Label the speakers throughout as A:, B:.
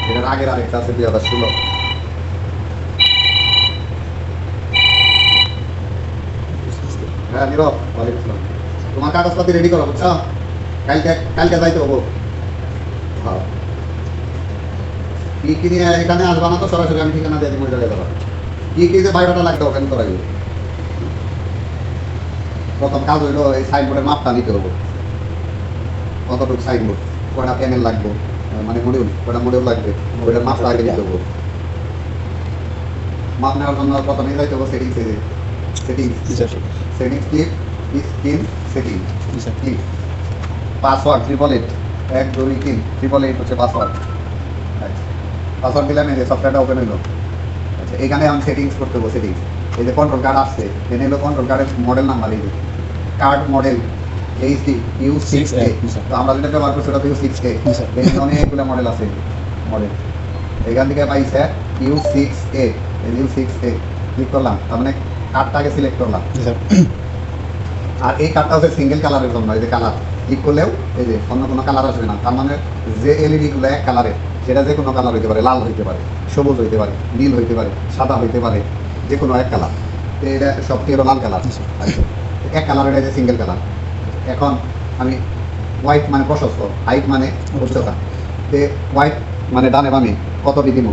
A: এটার আগের আরেকটা আছে 2016। হ্যাঁ নীরব, ওয়ালাইকুম আসসালাম। তোমার কাগজপাতি রেডি করো, বুঝছো? কালকে কালকে যাইতে হবো। হ্যাঁ, কি কি নিয়ে এখানে আসবা না তো সরাসরি আমি ঠিকানা দিয়ে দিব, জায়গায় যাবা। কি কি যে বায়োডাটা লাগবে ওখানে করাই। প্রথম কাজ হইলো এই সাইনবোর্ডের মাপটা নিতে হবে। কতটুকু সাইনবোর্ড, কয়টা প্যানেল লাগবে, মানে মডিউল, কয়টা মডিউল লাগবে, ওইটার মাপটা আগে নিতে হবে। মাপ নেওয়ার জন্য প্রথমে যাইতে হবে সেটিংসে। Settings click, screen setting click, password 888 123 888 হচ্ছে পাসওয়ার্ড। আচ্ছা, পাসওয়ার্ড দিলাম, এই যে সফটওয়্যারটা ওপেন হইলো। আচ্ছা, এখানে আমি সেটিংস করতে হবে। সেটিংস, এই যে কন্ট্রোল কার্ড আসছে, এখানে হলো কন্ট্রোল কার্ডের মডেল নাম্বার। এই যে কার্ড মডেল এইচডি U6A, তো আমরা যেটা ব্যবহার করছি ওটা U6A। এখানে অনেকগুলো মডেল আছে। মডেল এখান থেকে পাইছে U6A, U6A ক্লিক করলাম, তার মানে কার্ডটাকে সিলেক্ট করলাম। আর এই কার্ডটা হচ্ছে সিঙ্গেল কালারের জন্য। এই যে কালার ক্লিক করলেও এই যে অন্য কোনো কালার আসবে না। তার মানে যে এলইডি গুলো এক কালারের, সেটা যে কোনো কালার হইতে পারে, লাল হইতে পারে, সবুজ হইতে পারে, নীল হইতে পারে, সাদা হইতে পারে, যে কোনো এক কালার। তো এটা সবটি হলো লাল কালার। আচ্ছা, এক কালার, এটা যে সিঙ্গেল কালার। এখন আমি হোয়াইট মানে প্রশস্ত, হাইট মানে উচ্চতা। তে হোয়াইট মানে ডানে বামে কতটি দিব,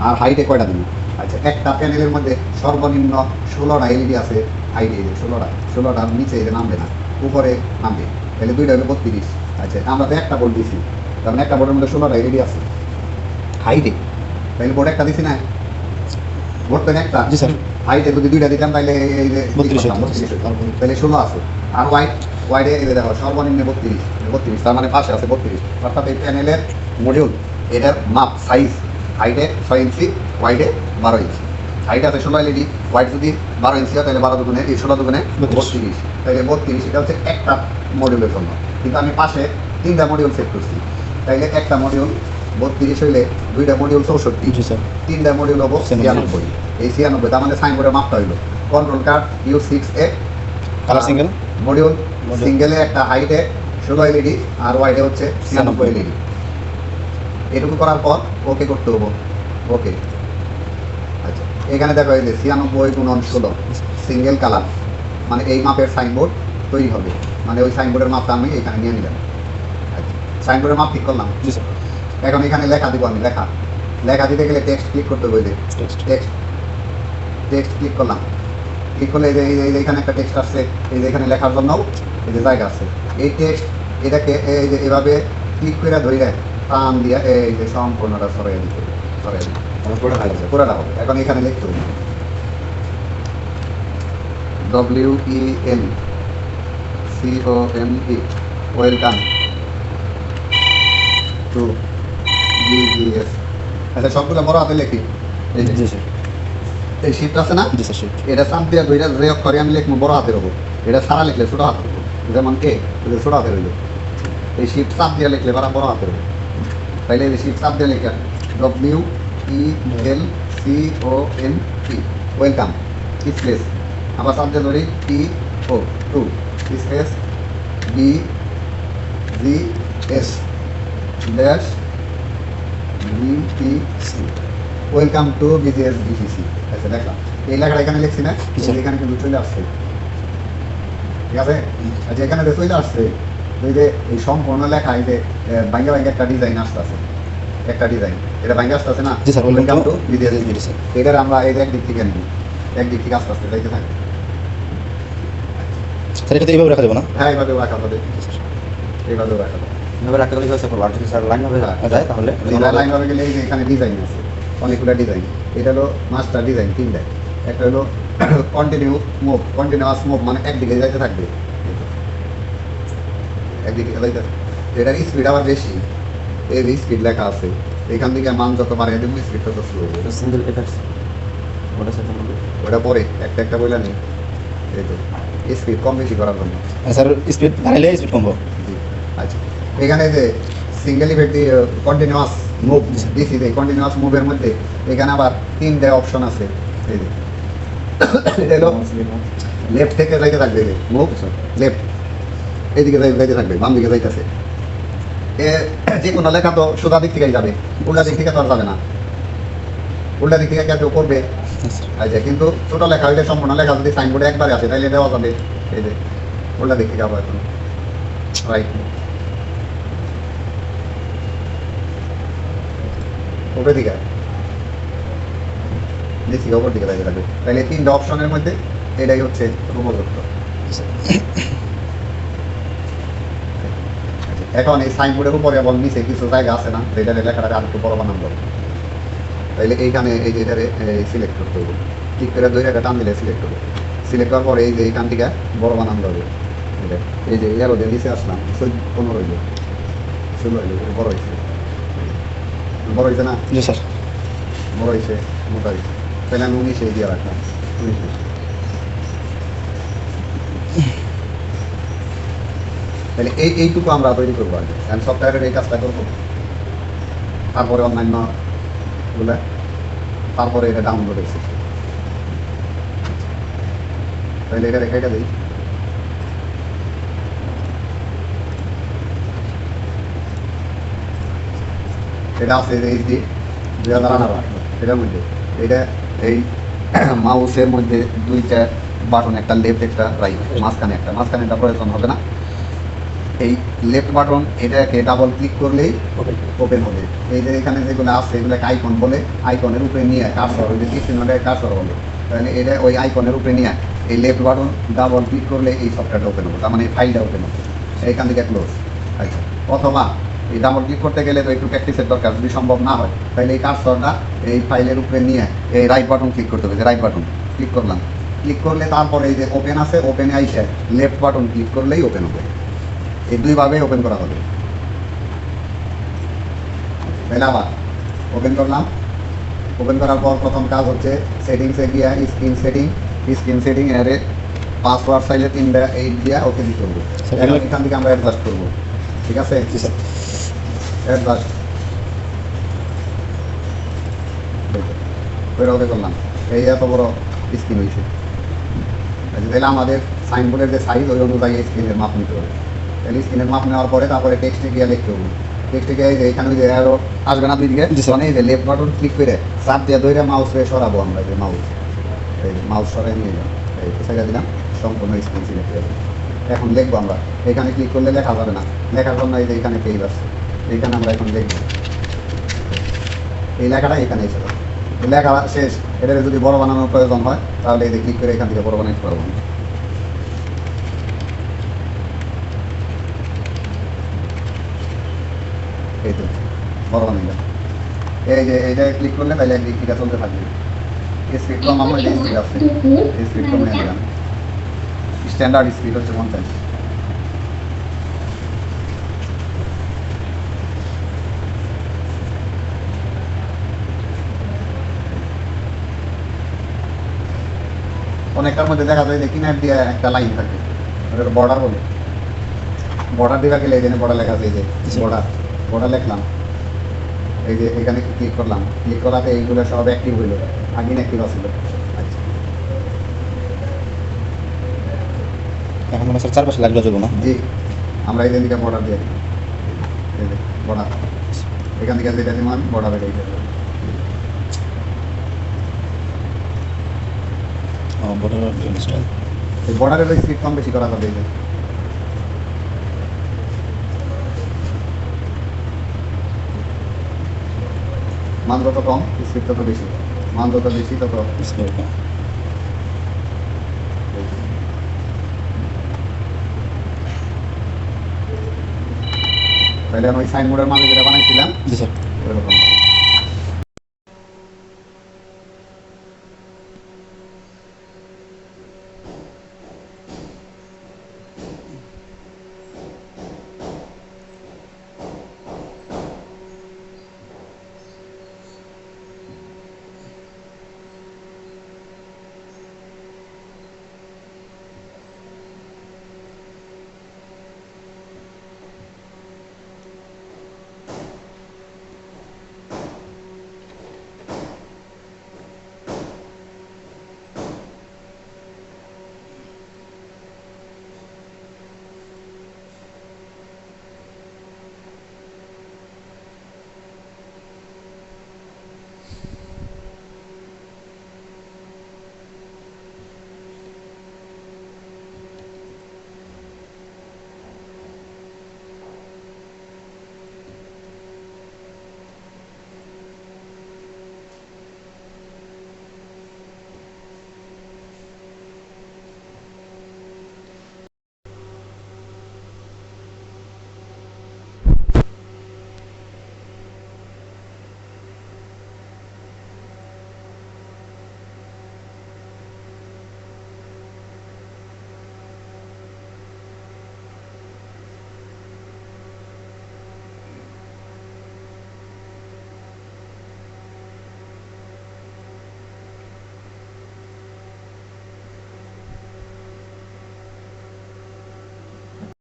A: আর হাইটে কয়টা দিব। আচ্ছা, একটা প্যানেলের মধ্যে সর্বনিম্ন 16টা এলইডি আছে। হাইটে 16টার নিচে যে নামবে না, উপরে নামবে। তাহলে দুইটা হলো 32। আচ্ছা, আমরা তো একটা বোর্ড দিছি, তার মানে একটা বোর্ডের মধ্যে 16টা এলইডি আছে হাইটে। তাহলে বোর্ড একটা দিছি না, বোর্ড তো একটা। হাইটে যদি দুইটা দিতাম তাহলে এই যে 32, তাহলে 16 আছে। আর ওয়াইডে এই দেখো সর্বনিম্ন 32, তার মানে পাশে আছে 32। অর্থাৎ এই প্যানেলের মডিউল, এটার মাপ সাইজ হাইটে 6 ইঞ্চি, ওয়াইডে 12 ইঞ্চি। হাইট আছে 16 এলইডি, ওয়াইড যদি 12 ইঞ্চি হয় তাহলে 12 দুগুণে 16 দুগুণে 32। তাহলে 32, এটা হচ্ছে একটা মডিউলের জন্য। কিন্তু আমি পাশে 3টা মডিউল সেট করছি। তাইলে একটা মডিউল 32 হইলে দুইটা মডিউল 64, 3টা মডিউল হবো 96। এই 96, তার মানে সাইনবোর্ডের মাপটা হইলো control card U6A
B: colour single
A: module, সিঙ্গেলে একটা হাইটে 16 এলইডি আর ওয়াইডে হচ্ছে 96 এলইডি। এটুকু করার পর ওকে করতে হবো। ওকে। আচ্ছা, এখানে দেখো এই যে 96 × 16 সিঙ্গেল কালার, মানে এই মাপের সাইনবোর্ড তৈরি হবে। মানে ওই সাইনবোর্ডের মাপটা আমি এখানে নিয়ে নিলাম। আচ্ছা, সাইনবোর্ডের মাপ ঠিক করলাম। এখন এখানে লেখা দিব আমি। লেখা দিতে গেলে টেক্সট ক্লিক করতে হবে। টেক্সট ক্লিক করলাম। ক্লিক করলে এই যে এখানে একটা টেক্সট আসছে, এই যে এখানে লেখার জন্য এই যে জায়গা আছে। এই টেক্সট এটাকে এই যে এভাবে ক্লিক করে ধরে টান দিয়ে এই যে সম্পূর্ণটা সরাই দিতে হবে। পুরোটা হবে। এখন এখানে লিখতে হবে WELCOME, ওয়েলকাম টু BGS। আচ্ছা, সবগুলো বড় হাতে লিখি। এই শিট আছে না, এটা চাপ দিয়ে দুইটা যে অক্ষরে আমি লিখবো বড় হাতের হবো। এটা সারা লিখলে ছোট হাতের হবো, যেমন কে ছোট হাতের হইলো। এই শিট চাপ দিয়ে লিখলে বড় হাতের হবো। তাইলে এই শিট চাপ দিয়ে লিখা WELCOME, ওয়েলকাম স্পেস, আবার চাপ দিয়ে ধরি TO 2 space BGS dash BTC, welcome to BGS BTC। আচ্ছা, দেখলাম এই লেখাটা এখানে লিখছি না, এখানে কিন্তু চলে আসছে। ঠিক আছে। আচ্ছা, এখানে চলে আসছে। এই যে এই সম্পূর্ণ লেখা, এই যে ভাঙ্গা একটা ডিজাইন আসতেছে, একটা ডিজাইন এটা ভাঙ্গা আসতেছে না, ওয়েলকাম টু BGS BTC। এটার আমরা এই একদিক থেকে নিই, একদিক থেকে আস্তে আস্তে যাইতে থাকি।
B: এটা এইভাবে রাখা যাবে না?
A: হ্যাঁ, এইভাবেও রাখা যাবে, এইভাবেও রাখা যাবে।
C: এভাবে রাখতে গেলে হচ্ছে আর যদি স্যার লাইন ভাবে যায় তাহলে
A: লাইন ভাবে গেলে এই যে এখানে ডিজাইন আছে, অনেকগুলো ডিজাইন। এটা হলো মাস্টার ডিজাইন 3টা। একটা হলো কন্টিনিউয়াস মুভ, মানে একদিকে যাইতে থাকবে, একদিকে যাইতে। এটার স্পিড আবার বেশি, এই স্পিড লেখা আছে। এখান থেকে মান যত বাড়িয়ে দেবো স্পিড তত স্লো হবে।
C: সিঙ্গেল এফেক্টস ওটা সেটা হবে,
A: ওটা পরে একটা বইলা নেই। এই তো স্পিড কম বেশি করার জন্য।
B: স্যার স্পিড বাড়াইলে স্পিড কমবো।
A: আচ্ছা, এখানে যে সিঙ্গেল ইফেক্ট কন্টিনিউয়াস মুভ দিছি, এই কন্টিনিউয়াস মুভের মধ্যে এখানে আবার 3টা অপশন আছে। এই যে এটা হলো লেফট থেকে যাইতে থাকবে, মুভ লেফট, এইদিকে যাইতে থাকবে, বাম দিকে যাইতেছে। যে কোনো লেখা তো সোজা দিক থেকেই যাবে, উল্টা দিক থেকে তো আর যাবে না। উল্টা দিক থেকে কেউ করবে, আচ্ছা, কিন্তু ছোট লেখা হইলে সম্পূর্ণ লেখা যদি সাইনবোর্ডে একবারে আসে তাহলে দেওয়া যাবে। এই যে উল্টা দিক থেকে আবার এখন রাইট উপরের দিকে দেখি ওপর দিকে দাঁড়িয়ে থাকবে। তাহলে তিনটা অপশনের মধ্যে এটাই হচ্ছে উপযুক্ত। এখন এই সাইনবোর্ডের উপরে এবং নিচে কিছু জায়গা আছে না, যেটা লেখাটা আর একটু বড় বানানো যাবে। তাহলে এইখানে এই যে এটারে সিলেক্ট করতে হবে, ঠিক করে দুই জায়গা টান দিলে সিলেক্ট হবে। সিলেক্ট করার পরে এই যে এইখান থেকে বড় বানানো যাবে। এই যে এর ওদের নিচে আসলাম 15 হইল, 16 হইল, বড় হয়েছে, বড় হয়েছে না,
B: জি স্যার।
A: বড় হয়েছে, মোটা হয়েছে। তাহলে আমি 19 দিয়ে রাখলাম, 19। তাহলে এইটুকু আমরা তৈরি করবো আগে, আমি সফটওয়্যারের এই কাজটা করবো, তারপরে অন্যান্য গুলা, তারপরে এটা ডাউনলোড হয়েছে। তাহলে এটা রেখে দিই। এটা আছে এইচডি 2018, এটার মধ্যে এটা এই মাউসের মধ্যে দুইটা বাটন, একটা লেফট একটা রাইট, মাঝখানে একটা প্রয়োজন হবে না। এই লেফট বাটন এটাকে ডাবল ক্লিক করলেই ওপেন হবে। এই যে এখানে যেগুলো আছে এগুলোকে আইকন বলে, আইকনের উপরে নিয়ে কার্সর, ওই যে তীর কার্সর বলে, তাহলে এটা ওই আইকনের উপরে নিয়ে এই লেফট বাটন ডাবল ক্লিক করলে এই সফটওয়্যারটা ওপেন হবে, তার মানে এই ফাইলটা ওপেন হবে। এইখান থেকে ক্লোজ। আচ্ছা, অথবা এই ডাবল ক্লিক করতে গেলে তো একটু প্র্যাকটিসের দরকার, যদি সম্ভব না হয় তাহলে এই কার্সরটা এই ফাইলের উপরে নিয়ে এই রাইট বাটন ক্লিক করতে হবে। যে রাইট বাটন ক্লিক করলাম, ক্লিক করলে তারপরে এই যে ওপেন আছে, ওপেনে আইসে লেফট বাটন ক্লিক করলেই ওপেন হবে। এই দুইভাবে ওপেন করা হবে। তাহলে আবার ওপেন করলাম, ওপেন করার পর প্রথম কাজ হচ্ছে সেটিংসে গিয়ে স্ক্রিন সেটিং এর পাসওয়ার্ড চাইলে 3 দিয়া ওকে দিতে হবে। এখান থেকে আমরা অ্যাডজাস্ট করবো, ঠিক আছে? অ্যাডজাস্ট ওকে করলাম, এই এত বড় স্ক্রিন হয়েছে। তাহলে আমাদের সাইনবোর্ডের যে সাইজ ওই অনুযায়ী স্ক্রিনের মাপ নিতে হবে। তাহলে স্ক্রিনের মাপ নেওয়ার পরে তারপরে টেক্সটে গিয়ে লিখতে হবে। টেক্সটে গিয়ে যে এখানে যে অ্যারো আসবে না দুই দিকে, মানে এই যে লেফট বাটন ক্লিক করে চাপ দিয়ে ধরে মাউসে সরাবো আমরা, যে মাউস সরাই নিয়ে যাবো, এই জায়গা দিলাম, সম্পূর্ণ স্ক্রিন সিলেক্ট হয়ে যাবে। এখন লিখবো আমরা, এখানে ক্লিক করলে লেখা যাবে না, লেখার জন্য এই যে এখানে পেজ আছে, এইখানে আমরা এখন লিখবো, এই লেখাটা এখানে এসে যাবে। লেখা শেষ। এটা যদি বড় বানানোর প্রয়োজন হয় তাহলে এই যে ক্লিক করে এখান থেকে বড় বানাইতে পারবো। এই তো বড় বানাইলাম। এই যে এইটা ক্লিক করলে তাহলে একদিক থেকে চলতে থাকবে। স্পিড কম, আমার যে স্পিড আছে এই স্পিড কম নিয়ে দিলাম। স্ট্যান্ডার্ড স্পিড হচ্ছে 50। অনেকটার মধ্যে দেখা যায় যে কিনার দিয়ে একটা লাইন থাকে, ওটা বর্ডার বলে। বর্ডার দিবা গেলে এই যে বর্ডার লেখা আছে, এই যে বর্ডার লিখলাম, এই যে এখানে ক্লিক করলাম, ক্লিক করাতে এইগুলো সব অ্যাক্টিভ হইল, আগে ইনঅ্যাক্টিভ আছিল। আচ্ছা,
B: এখন মনে হচ্ছে চারপাশে লাগলে চলবো না।
A: জি, আমরা এই দিকে বর্ডার দিয়ে বর্ডার, এখান থেকে যেটা যেমন বর্ডার বেড়ে যাবে। এই বর্ডারের স্পিড কম বেশি করা যাবে। এই যে মান যত কম স্পিড তত বেশি, মান যত বেশি তত। তাহলে আমি সাইন বোর্ডের মাঝে যেটা বানাইছিলাম
B: জি স্যার।
A: ওইরকম